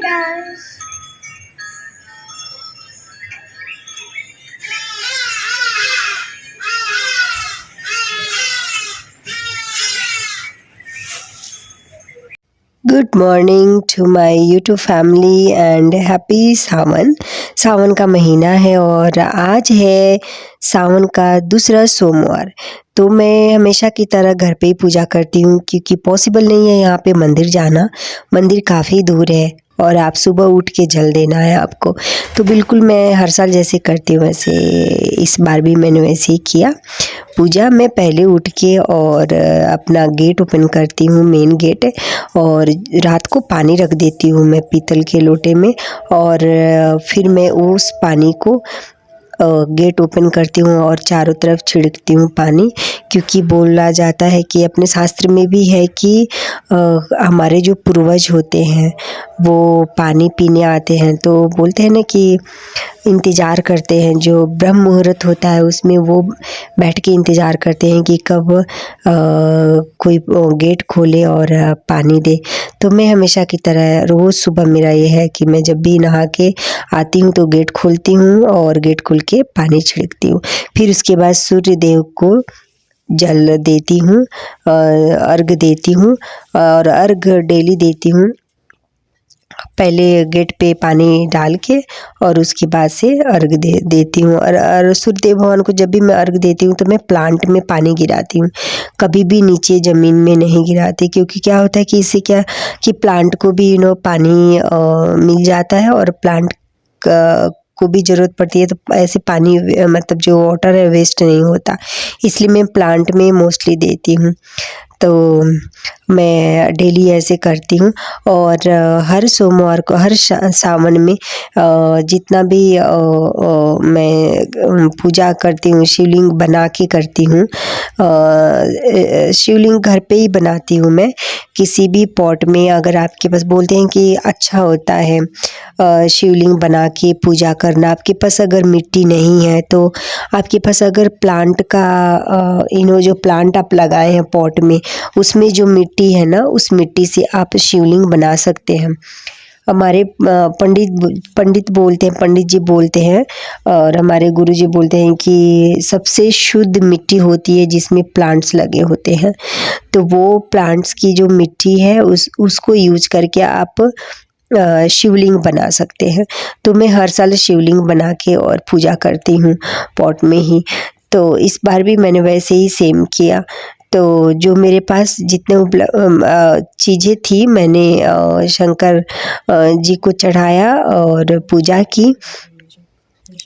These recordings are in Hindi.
does. Good morning to my YouTube family and happy Sawan. Sawan का महीना है और आज है सावन का दूसरा सोमवार। तो मैं हमेशा की तरह घर पे ही पूजा करती हूँ क्योंकि पॉसिबल नहीं है यहाँ पे मंदिर जाना। मंदिर काफ़ी दूर है और आप सुबह उठ के जल देना है आपको। तो बिल्कुल मैं हर साल जैसे करती हूँ वैसे इस बार भी मैंने वैसे ही किया। पूजा मैं पहले उठ के और अपना गेट ओपन करती हूँ, मेन गेट, और रात को पानी रख देती हूँ मैं पीतल के लोटे में। और फिर मैं उस पानी को गेट ओपन करती हूँ और चारों तरफ छिड़कती हूँ पानी, क्योंकि बोला जाता है कि अपने शास्त्र में भी है कि हमारे जो पूर्वज होते हैं वो पानी पीने आते हैं तो बोलते हैं ना कि इंतज़ार करते हैं, जो ब्रह्म मुहूर्त होता है उसमें वो बैठ के इंतज़ार करते हैं कि कब कोई गेट खोले और पानी दे। तो मैं हमेशा की तरह रोज़ सुबह मेरा ये है कि मैं जब भी नहा के आती हूँ तो गेट खोलती हूँ और गेट खोल के पानी छिड़कती हूँ। फिर उसके बाद सूर्य देव को जल देती हूँ, अर्घ देती हूँ और अर्घ डेली देती हूँ। पहले गेट पे पानी डाल के और उसके बाद से अर्घ देती हूँ। और सूर्यदेव भगवान को जब भी मैं अर्घ देती हूँ तो मैं प्लांट में पानी गिराती हूँ, कभी भी नीचे ज़मीन में नहीं गिराती, क्योंकि क्या होता है कि इससे क्या कि प्लांट को भी पानी मिल जाता है और प्लांट को भी ज़रूरत पड़ती है, तो ऐसे पानी मतलब जो वाटर है वेस्ट नहीं होता, इसलिए मैं प्लांट में मोस्टली देती हूँ। तो मैं डेली ऐसे करती हूँ। और हर सोमवार को हर सावन में जितना भी मैं पूजा करती हूँ शिवलिंग बना के करती हूँ। शिवलिंग घर पे ही बनाती हूँ मैं, किसी भी पॉट में। अगर आपके पास बोलते हैं कि अच्छा होता है शिवलिंग बना के पूजा करना, आपके पास अगर मिट्टी नहीं है तो आपके पास अगर प्लांट का जो प्लांट आप लगाए हैं पॉट में उसमें जो मिट्टी है ना, उस मिट्टी से आप शिवलिंग बना सकते हैं। हमारे पंडित बोलते हैं, पंडित जी बोलते हैं और हमारे गुरु जी बोलते हैं कि सबसे शुद्ध मिट्टी होती है जिसमें प्लांट्स लगे होते हैं। तो वो प्लांट्स की जो मिट्टी है उसको यूज करके आप शिवलिंग बना सकते हैं। तो मैं हर साल शिवलिंग बना के और पूजा करती हूँ पॉट में ही। तो इस बार भी मैंने वैसे ही सेम किया। तो जो मेरे पास जितने चीज़ें थी मैंने शंकर जी को चढ़ाया और पूजा की।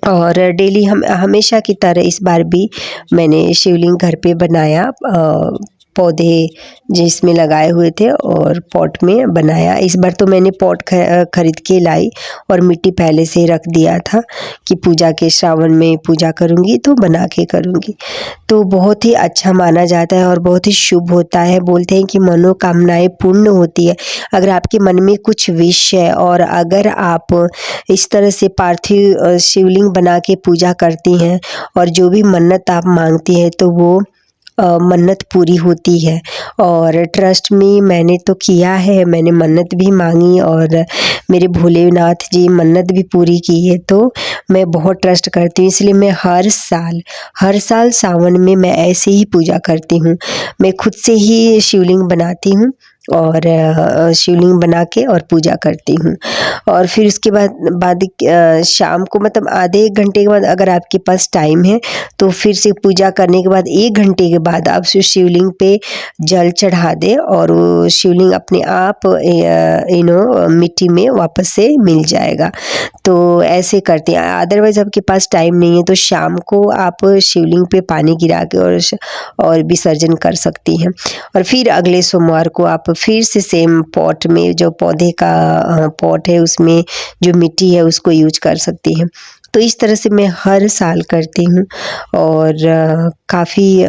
और डेली हम हमेशा की तरह इस बार भी मैंने शिवलिंग घर पे बनाया, पौधे जिसमें लगाए हुए थे और पॉट में बनाया। इस बार तो मैंने पॉट खरीद के लाई और मिट्टी पहले से रख दिया था कि पूजा के श्रावण में पूजा करूँगी तो बना के करूँगी। तो बहुत ही अच्छा माना जाता है और बहुत ही शुभ होता है। बोलते हैं कि मनोकामनाएं पूर्ण होती है। अगर आपके मन में कुछ विश है और अगर आप इस तरह से पार्थिव शिवलिंग बना के पूजा करती हैं और जो भी मन्नत आप मांगती हैं तो वो मन्नत पूरी होती है। और ट्रस्ट में मैंने तो किया है, मैंने मन्नत भी मांगी और मेरे भोलेनाथ जी मन्नत भी पूरी की है। तो मैं बहुत ट्रस्ट करती हूँ, इसलिए मैं हर साल सावन में मैं ऐसे ही पूजा करती हूँ। मैं खुद से ही शिवलिंग बनाती हूँ और शिवलिंग बना के और पूजा करती हूँ। और फिर उसके बाद शाम को मतलब आधे 1 घंटे के बाद अगर आपके पास टाइम है तो फिर से पूजा करने के बाद 1 घंटे के बाद आप शिवलिंग पे जल चढ़ा दें और वो शिवलिंग अपने आप मिट्टी में वापस से मिल जाएगा। तो ऐसे करते हैं। अदरवाइज़ आपके पास टाइम नहीं है तो शाम को आप शिवलिंग पे पानी गिरा के और विसर्जन कर सकती हैं। और फिर अगले सोमवार को आप फिर से सेम पॉट में जो पौधे का पॉट है उसमें जो मिट्टी है उसको यूज कर सकती हैं। तो इस तरह से मैं हर साल करती हूँ और काफ़ी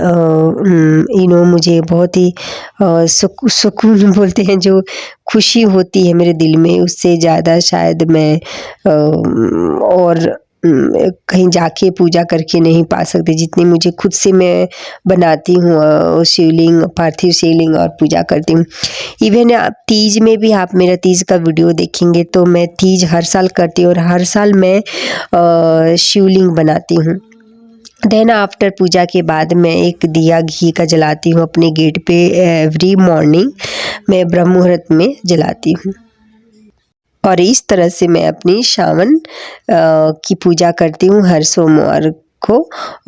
मुझे बहुत ही सुकून बोलते हैं जो खुशी होती है मेरे दिल में, उससे ज़्यादा शायद मैं और कहीं जाके पूजा करके नहीं पा सकते, जितनी मुझे खुद से मैं बनाती हूँ शिवलिंग, पार्थिव शिवलिंग और पूजा करती हूँ। इवन आप तीज में भी आप मेरा तीज का वीडियो देखेंगे तो मैं तीज हर साल करती हूँ और हर साल मैं शिवलिंग बनाती हूँ। देन आफ्टर पूजा के बाद मैं एक दिया घी का जलाती हूँ अपने गेट पे। एवरी मॉर्निंग मैं ब्रह्म मुहूर्त में जलाती हूँ और इस तरह से मैं अपनी श्रावण की पूजा करती हूँ हर सोमवार को।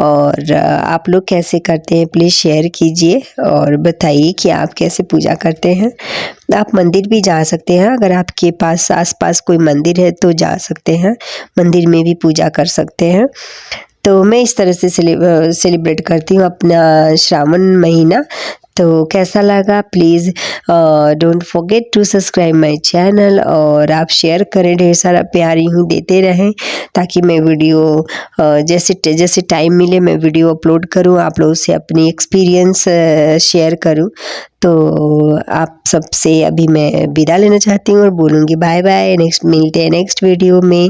और आप लोग कैसे करते हैं प्लीज़ शेयर कीजिए और बताइए कि आप कैसे पूजा करते हैं। आप मंदिर भी जा सकते हैं, अगर आपके पास आसपास कोई मंदिर है तो जा सकते हैं, मंदिर में भी पूजा कर सकते हैं। तो मैं इस तरह से सेलिब्रेट करती हूँ अपना श्रावण महीना। तो कैसा लगा please don't forget to subscribe my channel और आप शेयर करें, ढेर सारा प्यार यूँ देते रहें ताकि मैं वीडियो जैसे जैसे टाइम मिले मैं वीडियो अपलोड करूँ, आप लोगों से अपनी एक्सपीरियंस शेयर करूँ। तो आप सबसे अभी मैं विदा लेना चाहती हूँ और बोलूँगी बाय बाय, नेक्स्ट मिलते हैं नेक्स्ट वीडियो में।